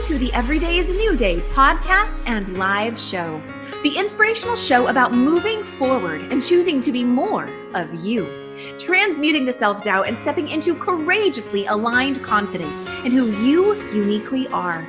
to the Every Day is a New Day podcast and live show. The inspirational show about moving forward and choosing to be more of you. Transmuting the self-doubt and stepping into courageously aligned confidence in who you uniquely are.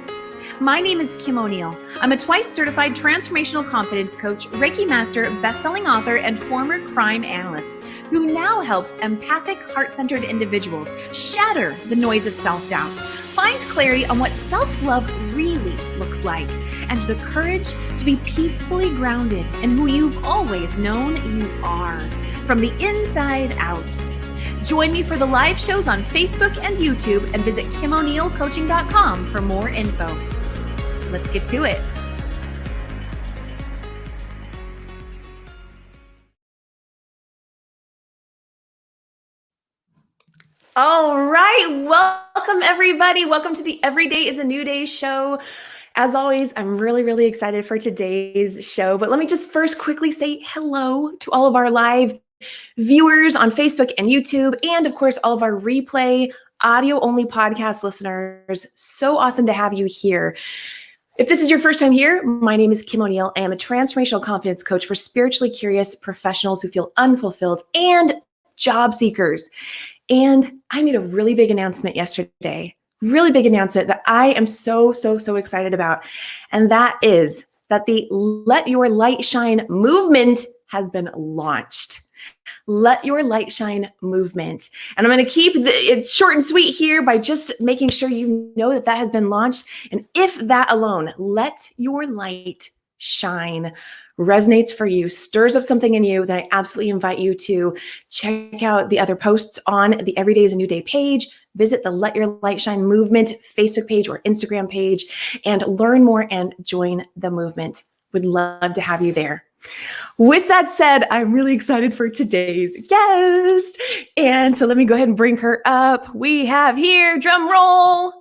My name is Kim O'Neill. I'm a twice certified transformational confidence coach, Reiki master, best-selling author, and former crime analyst who now helps empathic, heart-centered individuals shatter the noise of self-doubt, find clarity on what self-love really looks like, and the courage to be peacefully grounded in who you've always known you are, from the inside out. Join me for the live shows on Facebook and YouTube, and visit KimO'NeillCoaching.com for more info. Let's get to it. All right. Welcome, everybody. Welcome to the Every Day is a New Day show. As always, I'm really excited for today's show. But let me just first quickly say hello to all of our live viewers on Facebook and YouTube, and of course, all of our replay audio-only podcast listeners. So awesome to have you here. If this is your first time here, my name is Kim O'Neill. I am a transformational confidence coach for spiritually curious professionals who feel unfulfilled and job seekers. And I made a really big announcement yesterday, really big announcement that I am so excited about. And that is that the Let Your Light Shine movement has been launched. Let Your Light Shine movement. And I'm going to keep it short and sweet here by just making sure you know that that has been launched. And if that alone, Let Your Light Shine, resonates for you, stirs up something in you, then I absolutely invite you to check out the other posts on the Every Day is a New Day page, visit the Let Your Light Shine movement Facebook page or Instagram page, and learn more and join the movement. Would love to have you there. With that said, I'm really excited for today's guest. And so let me go ahead and bring her up. We have here, drum roll,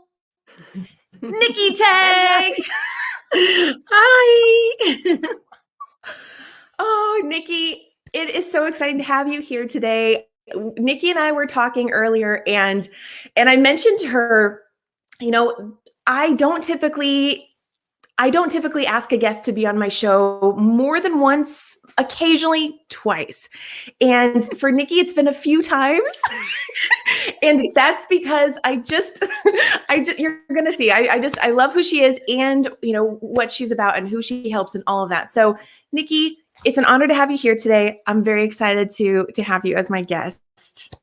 Nicky Tegg. Hi. Oh, Nicky, it is so exciting to have you here today. Nicky and I were talking earlier, and I mentioned to her, you know, I don't typically ask a guest to be on my show more than once, occasionally twice. And for Nicky, it's been a few times. And that's because you're going to see, I love who she is and, you know, what she's about and who she helps and all of that. So Nicky, it's an honor to have you here today. I'm very excited to have you as my guest.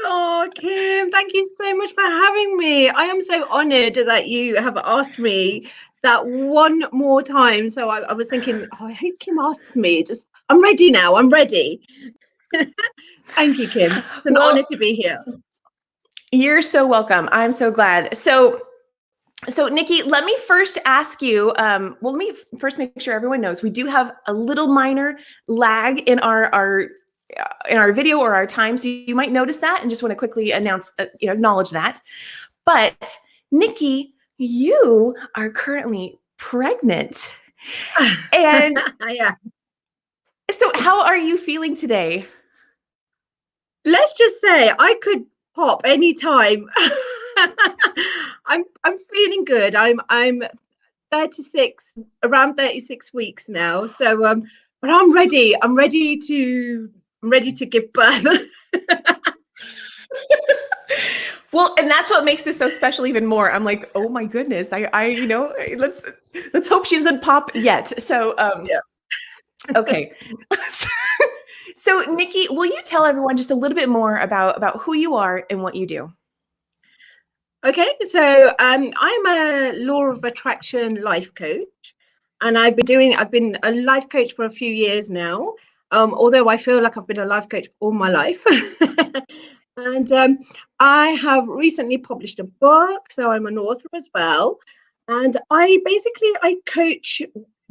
Oh, Kim, thank you so much for having me. I am so honored that you have asked me that one more time. So I was thinking, I hope Kim asks me. I'm ready now. I'm ready. Thank you, Kim. It's an honor to be here. You're so welcome. I'm so glad. So Nicky, let me first ask you, let me first make sure everyone knows we do have a little minor lag in our video or our time. So you might notice that and just want to quickly acknowledge that. But Nicky, you are currently pregnant. And yeah. So how are you feeling today? Let's just say I could pop anytime. I'm feeling good. I'm 36, around 36 weeks now. So but I'm ready. I'm ready to give birth. Well, and that's what makes this so special even more. I'm like, oh my goodness. Let's hope she doesn't pop yet. So yeah. Okay. So Nicky, will you tell everyone just a little bit more about who you are and what you do? Okay, so I'm a law of attraction life coach, and I've been a life coach for a few years now. Although I feel like I've been a life coach all my life. And I have recently published a book, so I'm an author as well. And I coach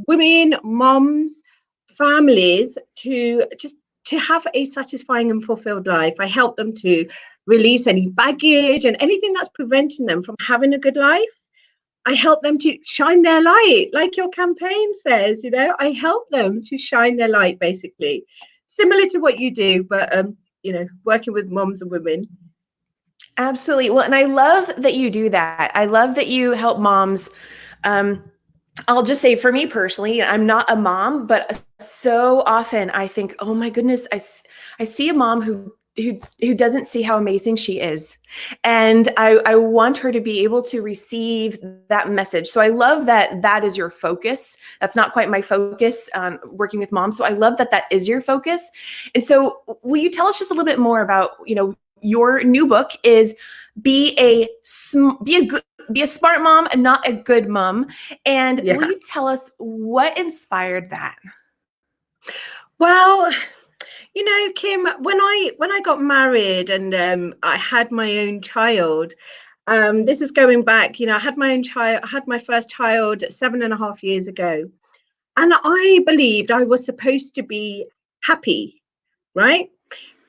women, moms, families to have a satisfying and fulfilled life. I help them to release any baggage and anything that's preventing them from having a good life. I help them to shine their light, like your campaign says, you know, I help them to shine their light, basically. Similar to what you do, but, working with moms and women. Absolutely. Well, and I love that you do that. I love that you help moms I'll just say for me personally, I'm not a mom, but so often I think, oh my goodness, I see a mom who doesn't see how amazing she is. And I want her to be able to receive that message. So I love that that is your focus. That's not quite my focus, working with moms. So I love that that is your focus. And so will you tell us just a little bit more about, your new book is be a smart mom and not a good mom. And will Yeah. you tell us what inspired that? Well, Kim, when I got married and I had my own child, this is going back. I had my own child. I had my first child 7.5 years ago, and I believed I was supposed to be happy, right?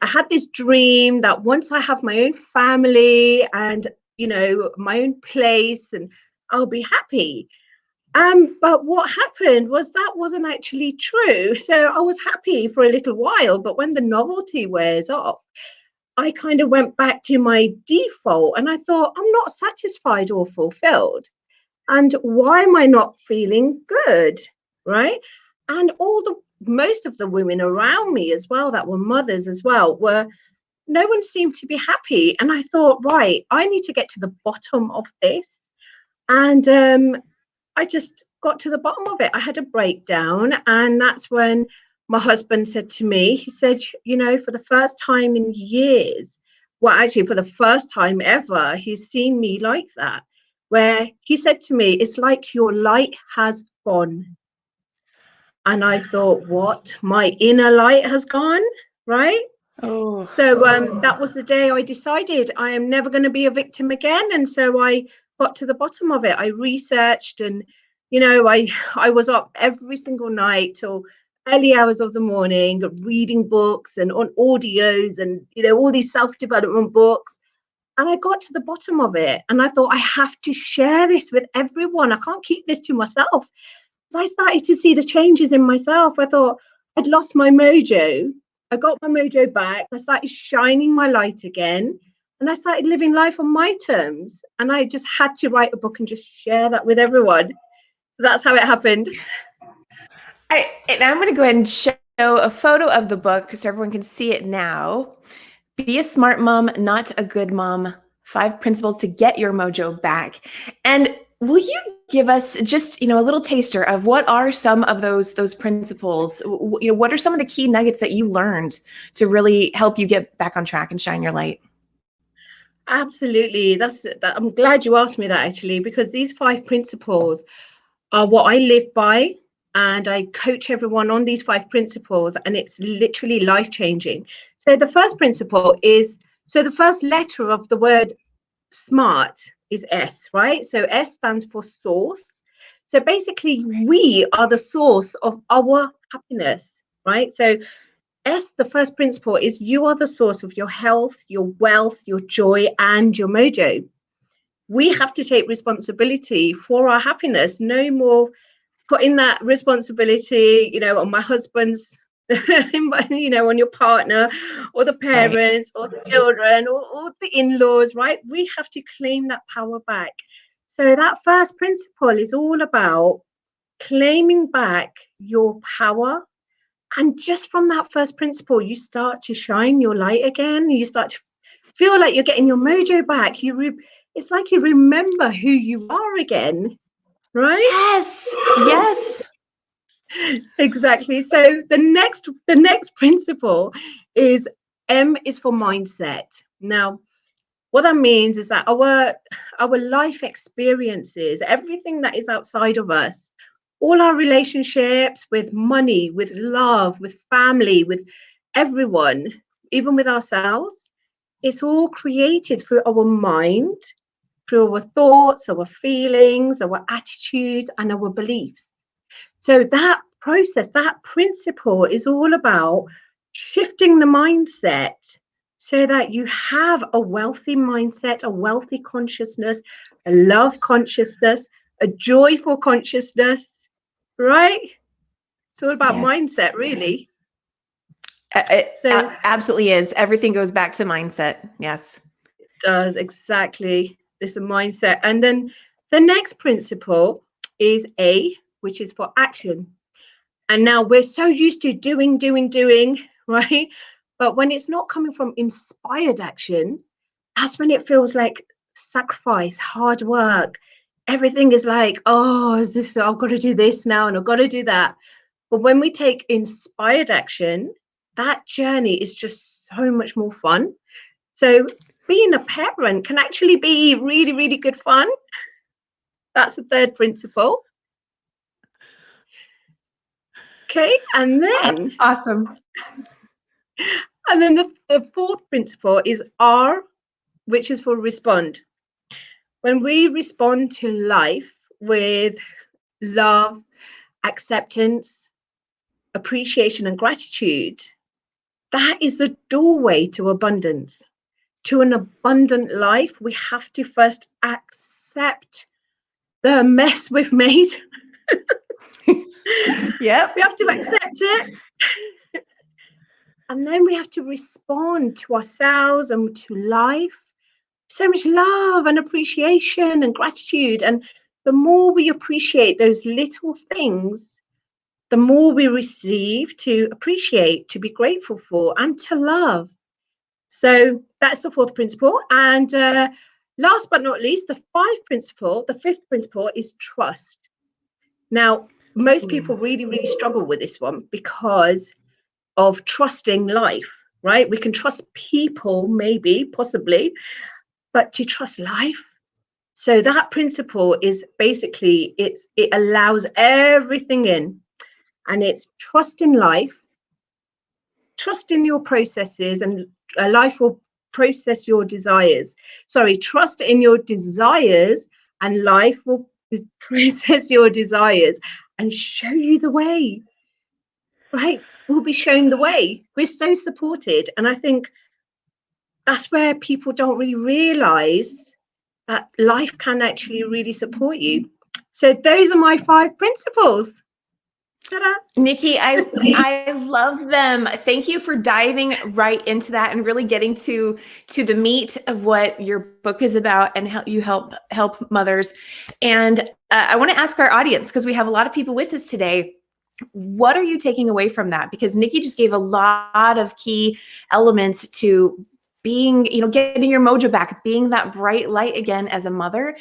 I had this dream that once I have my own family and my own place, and I'll be happy. But what happened was that wasn't actually true. So I was happy for a little while, but when the novelty wears off, I kind of went back to my default and I thought, I'm not satisfied or fulfilled. And why am I not feeling good? Right. And most of the women around me as well, that were mothers as well, no one seemed to be happy. And I thought, right, I need to get to the bottom of this. And I just got to the bottom of it. I had a breakdown, and that's when my husband said to me, he said, for the first time in years, well, actually, for the first time ever, he's seen me like that, where he said to me, it's like your light has gone. And I thought, what? My inner light has gone, right? Oh, So that was the day I decided I am never going to be a victim again. And so I got to the bottom of it. I researched and, I was up every single night till early hours of the morning, reading books and on audios and, all these self-development books. And I got to the bottom of it. And I thought, I have to share this with everyone. I can't keep this to myself. So I started to see the changes in myself. I thought I'd lost my mojo. I got my mojo back. I started shining my light again. And I started living life on my terms. And I just had to write a book and just share that with everyone. So that's how it happened. and I'm going to go ahead and show a photo of the book so everyone can see it now. Be a smart mom, not a good mom. 5 principles to get your mojo back. And will you give us just, a little taster of what are some of those principles? What are some of the key nuggets that you learned to really help you get back on track and shine your light? Absolutely. I'm glad you asked me that actually, because these 5 principles are what I live by. And I coach everyone on these 5 principles, and it's literally life changing. So the first principle is the first letter of the word smart is S, right? So S stands for source. So basically, we are the source of our happiness, right? So S, the first principle is you are the source of your health, your wealth, your joy, and your mojo. We have to take responsibility for our happiness. No more putting that responsibility, on my husband's, on your partner or the Right. parents or the children or the in-laws, right? We have to claim that power back. So that first principle is all about claiming back your power. And just from that first principle, you start to shine your light again. You start to feel like you're getting your mojo back. It's like you remember who you are again, right? Yes. Yes. Exactly. So the next principle is M is for mindset. Now, what that means is that our life experiences, everything that is outside of us, all our relationships with money, with love, with family, with everyone, even with ourselves, it's all created through our mind, through our thoughts, our feelings, our attitudes, and our beliefs. So that process, that principle is all about shifting the mindset so that you have a wealthy mindset, a wealthy consciousness, a love consciousness, a joyful consciousness, right? It's all about Yes. mindset, really. It So absolutely is. Everything goes back to mindset. Yes. it does exactly. This is a mindset. And then the next principle is A, which is for action. And now we're so used to doing, right? But when it's not coming from inspired action, that's when it feels like sacrifice, hard work. Everything is like, oh, is this, I've got to do this now and I've got to do that. But when we take inspired action, that journey is just so much more fun. So being a parent can actually be really, really good fun. That's the third principle. Okay, and then Awesome. the fourth principle is R, which is for respond. When we respond to life with love, acceptance, appreciation, and gratitude, that is the doorway to abundance. To an abundant life, we have to first accept the mess we've made. Yep. We have to accept it. And then we have to respond to ourselves and to life. So much love and appreciation and gratitude. And the more we appreciate those little things, the more we receive to appreciate, to be grateful for, and to love. So that's the fourth principle. And last but not least, the fifth principle is trust. Now, most people really, really struggle with this one because of trusting life, right? We can trust people, maybe, possibly, but to trust life. So that principle is basically, it allows everything in, and it's trust in life, trust in your processes, and life will process your desires. Sorry, trust in your desires, and life will process your desires and show you the way, right? We'll be shown the way. We're so supported. And I think that's where people don't really realize that life can actually really support you. So those are my 5 principles. Ta-da. Nikki, I love them. Thank you for diving right into that and really getting to the meat of what your book is about and how you help mothers. And I want to ask our audience, because we have a lot of people with us today, what are you taking away from that? Because Nikki just gave a lot of key elements to being, getting your mojo back, being that bright light again as a mother.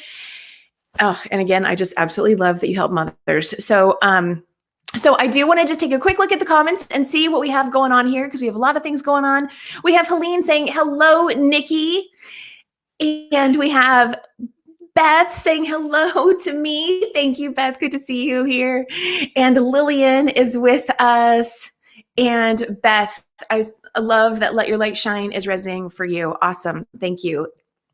Oh, and again, I just absolutely love that you help mothers. So I do want to just take a quick look at the comments and see what we have going on here, because we have a lot of things going on. We have Helene saying, hello, Nikki. And we have Beth saying hello to me. Thank you, Beth. Good to see you here. And Lillian is with us. And Beth, I love that Let Your Light Shine is resonating for you. Awesome. Thank you.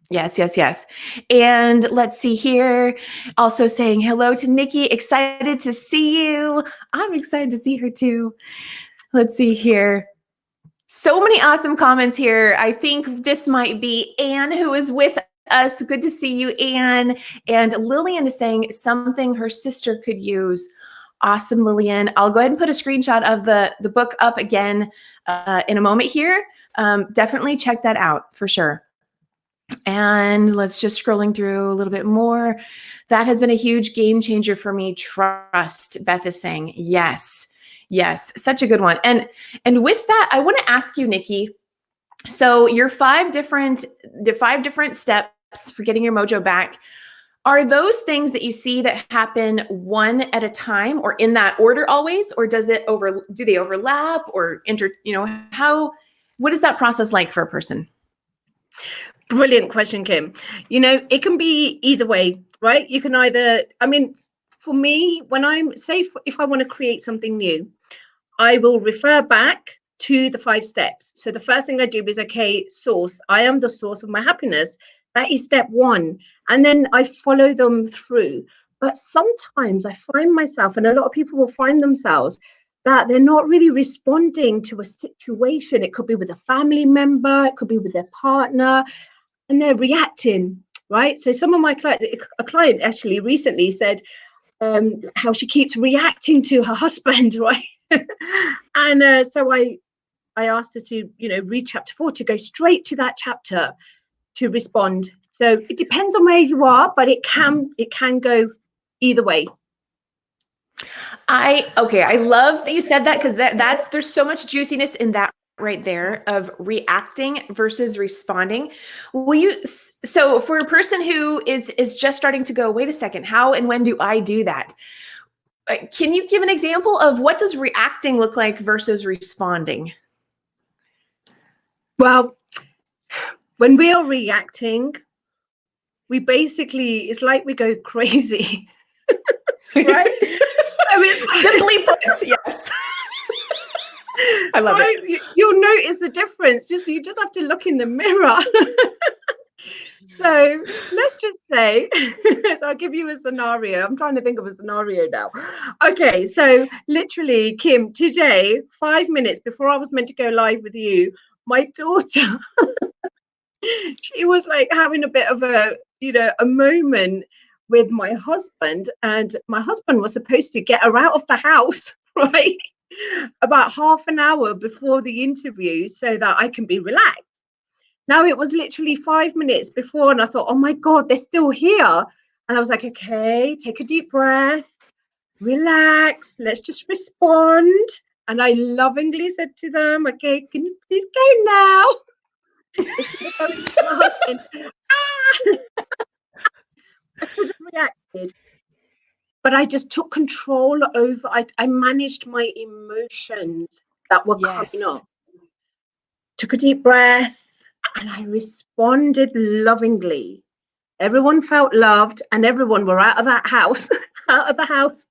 Yes, yes, yes. And let's see here. Also saying hello to Nikki. Excited to see you. I'm excited to see her too. Let's see here. So many awesome comments here. I think this might be Anne who is with us. Good to see you, Anne. And Lillian is saying something her sister could use. Awesome, Lillian. I'll go ahead and put a screenshot of the book up again in a moment here. Definitely check that out for sure. And let's just scrolling through a little bit more. That has been a huge game changer for me. Trust, Beth is saying. Yes, yes, such a good one. And with that, I want to ask you, Nikki, so your 5 different steps for getting your mojo back, are those things that you see that happen one at a time or in that order always, or do they overlap or what is that process like for a person? Brilliant question, Kim. It can be either way, right? You can either, for me, when if I want to create something new, I will refer back to the 5 steps. So the first thing I do is, okay, source. I am the source of my happiness. That is step 1. And then I follow them through. But sometimes I find myself, and a lot of people will find themselves, that they're not really responding to a situation. It could be with a family member, it could be with their partner, and they're reacting, right? So some of my clients, a client actually recently said how she keeps reacting to her husband, right? And so I asked her to, read chapter 4, to go straight to that chapter to respond. So it depends on where you are, but it can go either way. I love that you said that, because there's so much juiciness in that right there of reacting versus responding. So for a person who is just starting to go, wait a second, how and when do I do that? Can you give an example of what does reacting look like versus responding? Well, when we are reacting, we basically, it's like we go crazy, right? I mean, Simply put, yes. I love right? it. You'll notice the difference. You just have to look in the mirror. So let's just say, so I'll give you a scenario. I'm trying to think of a scenario now. Okay, so literally, Kim, today, 5 minutes before I was meant to go live with you, my daughter, she was like having a bit of a moment with my husband, and my husband was supposed to get her out of the house, right? About half an hour before the interview so that I can be relaxed. Now it was literally 5 minutes before, and I thought, oh my God, they're still here. And I was like, okay, take a deep breath, relax, let's just respond. And I lovingly said to them, okay, can you please go now? Instead of going to my husband, I could have reacted, but I just took control over, I managed my emotions that were coming Yes. up. Took a deep breath and I responded lovingly. Everyone felt loved and everyone were out of that house, out of the house.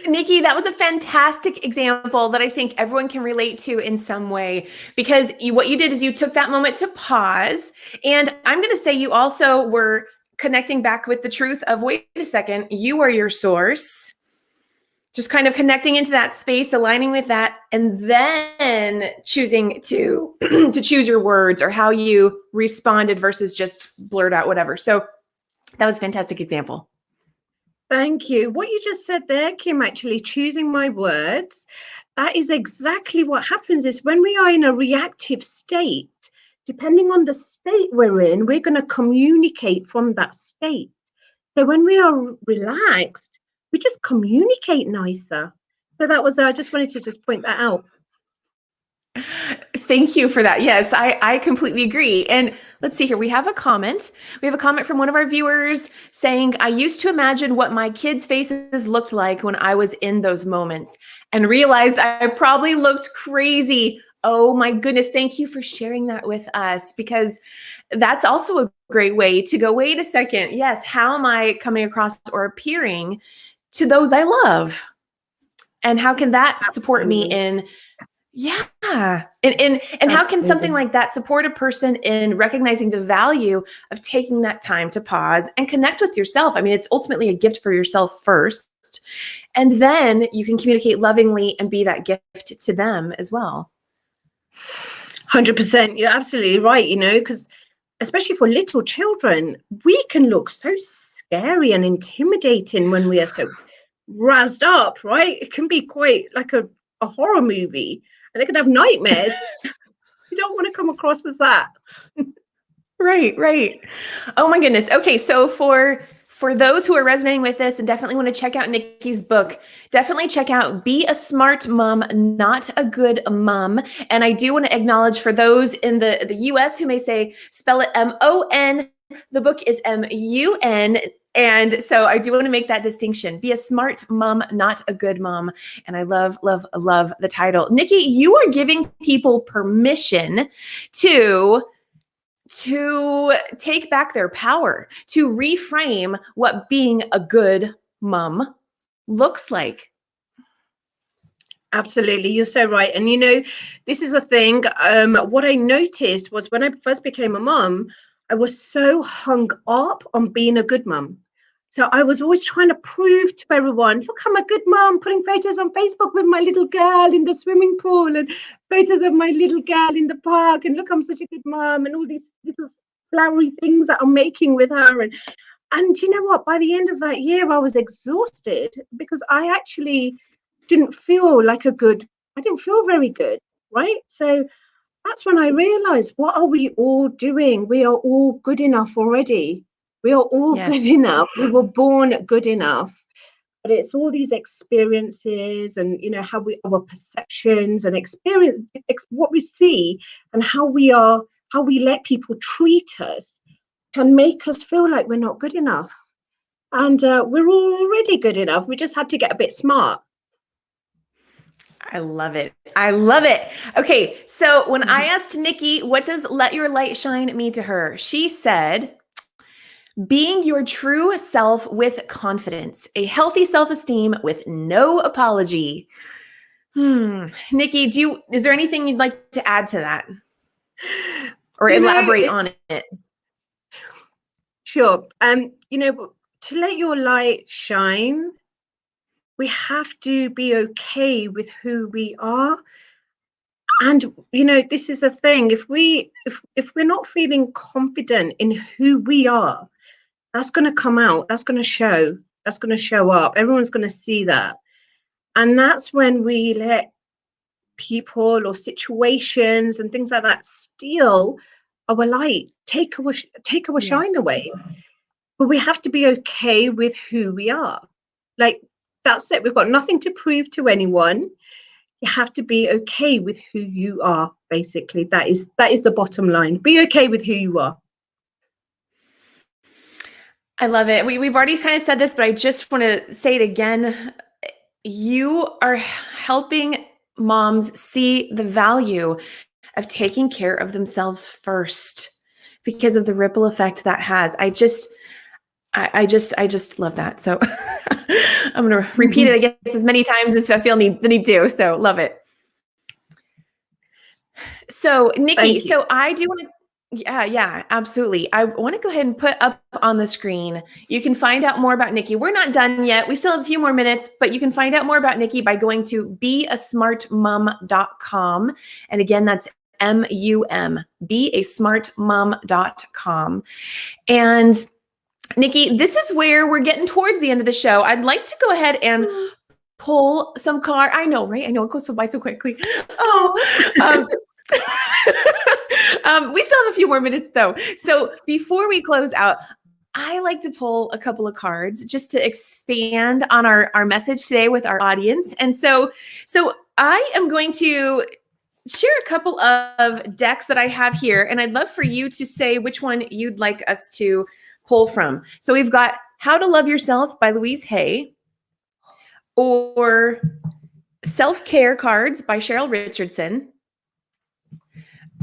Nikki, that was a fantastic example that I think everyone can relate to in some way, because what you did is you took that moment to pause. And I'm going to say you also were connecting back with the truth of, wait a second, you are your source. Just kind of connecting into that space, aligning with that, and then choosing to to choose your words or how you responded versus just blurt out whatever. So that was a fantastic example. Thank you. What you just said there, Kim, actually choosing my words, that is exactly what happens is when we are in a reactive state, depending on the state we're in, we're going to communicate from that state. So when we are relaxed, we just communicate nicer. So that was, I just wanted to just point that out. Thank you for that. Yes, I completely agree. And let's see here. We have a comment. We have a comment from one of our viewers saying, I used to imagine what my kids' faces looked like when I was in those moments and realized I probably looked crazy. Oh my goodness. Thank you for sharing that with us, because that's also a great way to go, wait a second. Yes, how am I coming across or appearing to those I love? And how can that support me Absolutely. in and how can something Absolutely. like that support a person in recognizing the value of taking that time to pause and connect with yourself? I mean, it's ultimately a gift for yourself first, and then you can communicate lovingly and be that gift to them as well. 100%. You're absolutely right, because especially for little children, we can look so scary and intimidating when we are so razzed up, right? It can be quite like a horror movie, and they can have nightmares. You don't want to come across as that. Right, right. Oh my goodness. Okay, so for those who are resonating with this and definitely want to check out Nikki's book, definitely check out Be a Smart Mom, Not a Good Mom. And I do want to acknowledge for those in the US who may say, spell it MON, the book is MUN. And so I do want to make that distinction. Be a smart mom, not a good mom. And I love, love, love the title. Nikki, you are giving people permission to take back their power, to reframe what being a good mom looks like. Absolutely, you're so right. And this is a thing. What I noticed was when I first became a mum, I was so hung up on being a good mum. So I was always trying to prove to everyone, look, I'm a good mum, putting photos on Facebook with my little girl in the swimming pool and photos of my little girl in the park. And look, I'm such a good mum, and all these little flowery things that I'm making with her. And you know what? By the end of that year, I was exhausted because I actually didn't feel like I didn't feel very good, right? So that's when I realized, what are we all doing? We are all good enough already. We are all good Yes. enough. We were born good enough. but it's all these experiences and, you know, our perceptions and experience, what we see and how we let people treat us can make us feel like we're not good enough. And we're already good enough. We just had to get a bit smart. I love it. I love it. Okay, so when I asked Nikki, what does let your light shine mean to her? She said, being your true self with confidence, a healthy self-esteem with no apology. Nikki, is there anything you'd like to add to that or elaborate on it? Sure. You know, to let your light shine, we have to be okay with who we are. And you know, this is a thing. If we're not feeling confident in who we are, that's going to come out. That's going to show. That's going to show up. Everyone's going to see that. And that's when we let people or situations and things like that steal our light, take our shine away. But we have to be okay with who we are. Like, that's it. We've got nothing to prove to anyone. You have to be okay with who you are, basically. That is the bottom line. Be okay with who you are. I love it. We've already kind of said this, but I just want to say it again. You are helping moms see the value of taking care of themselves first because of the ripple effect that has. I just love that. So I'm going to repeat it, I guess, as many times as I feel the need to. So love it. So Nikki, so I do want to, yeah, absolutely. I want to go ahead and put up on the screen. You can find out more about Nikki. We're not done yet. We still have a few more minutes, but you can find out more about Nikki by going to beasmartmom.com. And again, that's MUM, beasmartmom.com. And Nikki, this is where we're getting towards the end of the show. I'd like to go ahead and pull some card. I know, right? I know it goes by so quickly. We still have a few more minutes though. So before we close out, I like to pull a couple of cards just to expand on our message today with our audience. And so I am going to share a couple of decks that I have here, and I'd love for you to say which one you'd like us to pull from. So we've got How to Love Yourself by Louise Hay, or Self-Care Cards by Cheryl Richardson,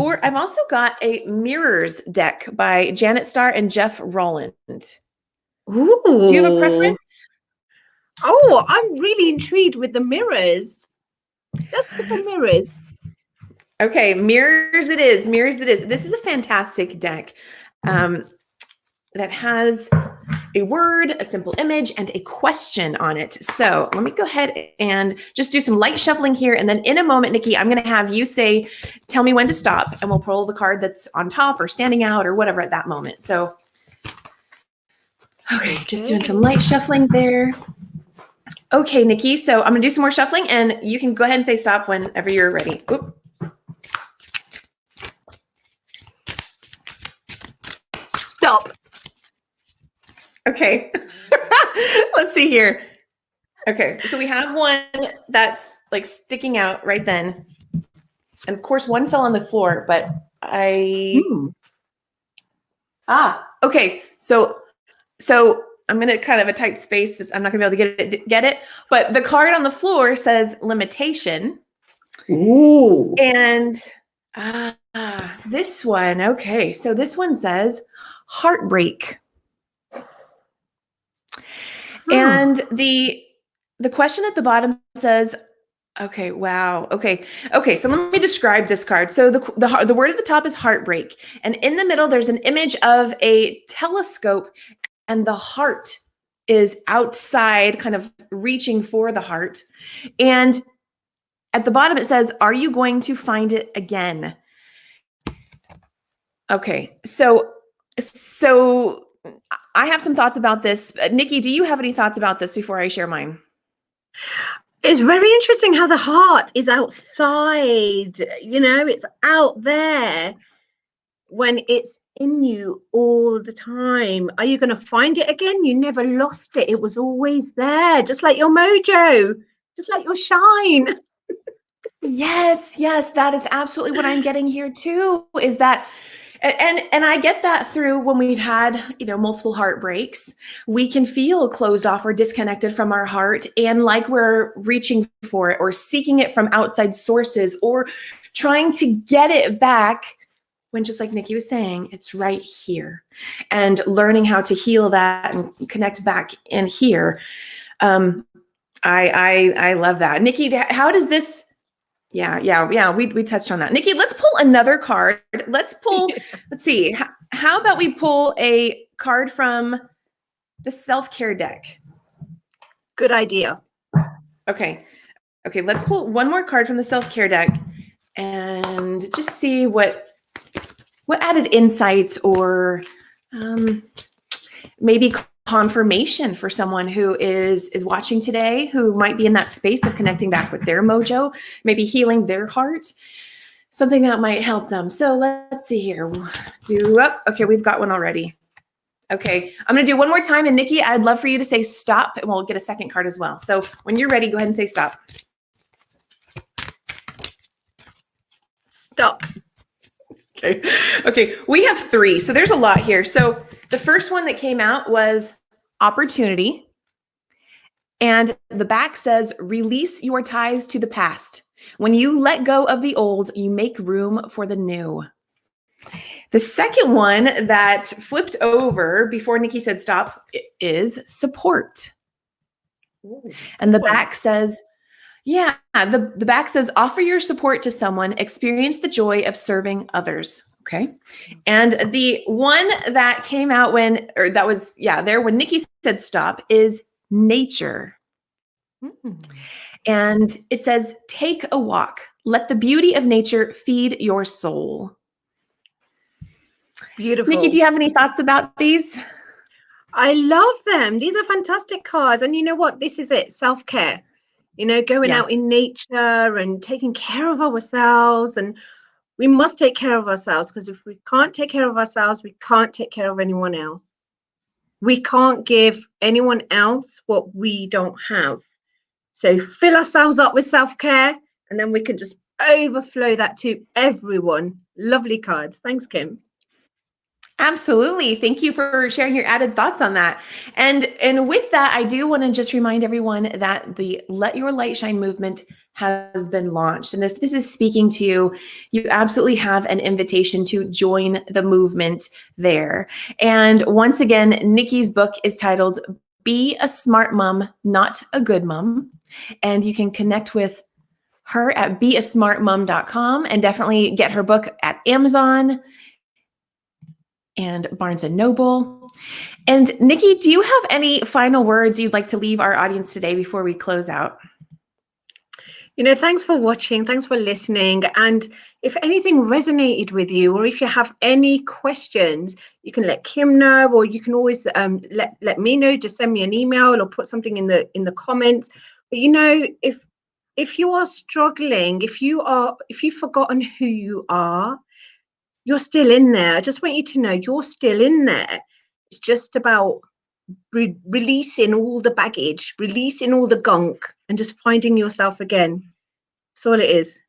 or I've also got a Mirrors deck by Janet Starr and Jeff Rolland. Ooh. Do you have a preference? Oh, I'm really intrigued with the mirrors. Let's look at mirrors. Okay, mirrors it is. Mirrors it is. This is a fantastic deck that has a word, a simple image, and a question on it. So let me go ahead and just do some light shuffling here. And then in a moment, Nikki, I'm going to have you tell me when to stop, and we'll pull the card that's on top or standing out or whatever at that moment. So, okay, just doing some light shuffling there. Okay, Nikki, so I'm going to do some more shuffling, and you can go ahead and say stop whenever you're ready. Oop. Stop. Okay. Let's see here. Okay. So we have one that's like sticking out right then. And of course, one fell on the floor, but okay. So I'm in a kind of a tight space. I'm not gonna be able to get it. But the card on the floor says limitation. Ooh. And this one, okay. So this one says heartbreak. And the question at the bottom says, okay, wow. Okay. So let me describe this card. So the word at the top is heartbreak. And in the middle, there's an image of a telescope, and the heart is outside, kind of reaching for the heart. And at the bottom, it says, are you going to find it again? Okay. So I have some thoughts about this. Nikki, do you have any thoughts about this before I share mine? It's very interesting how the heart is outside, you know, it's out there when it's in you all the time. Are you going to find it again? You never lost it. It was always there, just like your mojo, just like your shine. Yes, yes, that is absolutely what I'm getting here too, is that and I get that through when we've had, multiple heartbreaks, we can feel closed off or disconnected from our heart and like we're reaching for it or seeking it from outside sources or trying to get it back when, just like Nicky was saying, it's right here. And learning how to heal that and connect back in here. I love that. Nicky, how does this? Yeah. We touched on that. Nicky, let's pull another card. Let's see. How about we pull a card from the self-care deck? Good idea. Okay. Let's pull one more card from the self-care deck and just see what added insights or maybe confirmation for someone who is watching today, who might be in that space of connecting back with their mojo, maybe healing their heart, something that might help them. So let's see here. Okay, we've got one already. Okay, I'm going to do one more time. And Nicky, I'd love for you to say stop, and we'll get a second card as well. So when you're ready, go ahead and say stop. Stop. Okay, we have 3. So there's a lot here. So the first one that came out was opportunity. And the back says, release your ties to the past. When you let go of the old, you make room for the new. The second one that flipped over before Nicky said stop is support. Ooh, and the back says, the back says, offer your support to someone, experience the joy of serving others. Okay. And the one that came out when Nicky said stop is nature. And it says, take a walk. Let the beauty of nature feed your soul. Beautiful. Nicky, do you have any thoughts about these? I love them. These are fantastic cards. And you know what? This is it. Self-care. Going out in nature and taking care of ourselves. And we must take care of ourselves, because if we can't take care of ourselves, we can't take care of anyone else. We can't give anyone else what we don't have. So fill ourselves up with self-care, and then we can just overflow that to everyone. Lovely cards. Thanks, Kim. Absolutely. Thank you for sharing your added thoughts on that. And with that, I do want to just remind everyone that the Let Your Light Shine movement has been launched. And if this is speaking to you, you absolutely have an invitation to join the movement there. And once again, Nicky's book is titled Be a Smart Mom, Not a Good Mom. And you can connect with her at beasmartmom.com and definitely get her book at Amazon and Barnes & Noble. And Nicky, do you have any final words you'd like to leave our audience today before we close out? Thanks for watching. Thanks for listening. And if anything resonated with you, or if you have any questions, you can let Kim know, or you can always let me know. Just send me an email or put something in the comments. But if you are struggling, if you've forgotten who you are, you're still in there. I just want you to know you're still in there. It's just about releasing all the baggage, releasing all the gunk, and just finding yourself again. That's all it is.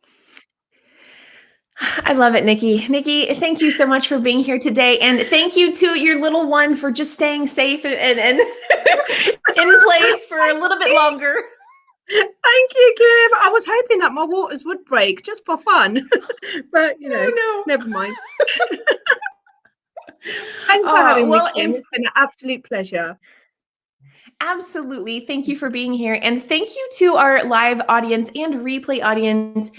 I love it, Nicky. Nicky, thank you so much for being here today. And thank you to your little one for just staying safe and in place for a little bit longer. Thank you, Kim. I was hoping that my waters would break just for fun, but no. Never mind. Thanks for having me, Kim. It's been an absolute pleasure. Absolutely. Thank you for being here. And thank you to our live audience and replay audience.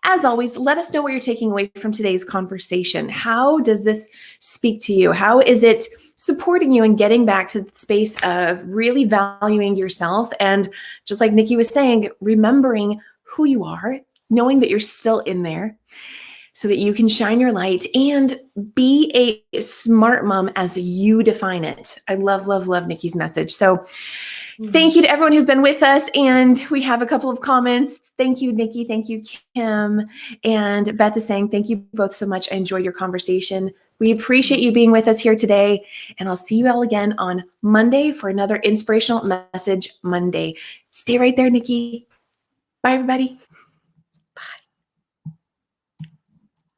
As always, let us know what you're taking away from today's conversation. How does this speak to you? How is it supporting you in getting back to the space of really valuing yourself? And just like Nicky was saying, remembering who you are, knowing that you're still in there so that you can shine your light and be a smart mom as you define it. I love, love, love Nicky's message. So thank you to everyone who's been with us. And we have a couple of comments. Thank you, Nicky. Thank you, Kim. And Beth is saying, thank you both so much. I enjoyed your conversation. We appreciate you being with us here today, and I'll see you all again on Monday for another Inspirational Message Monday. Stay right there, Nikki. Bye, everybody.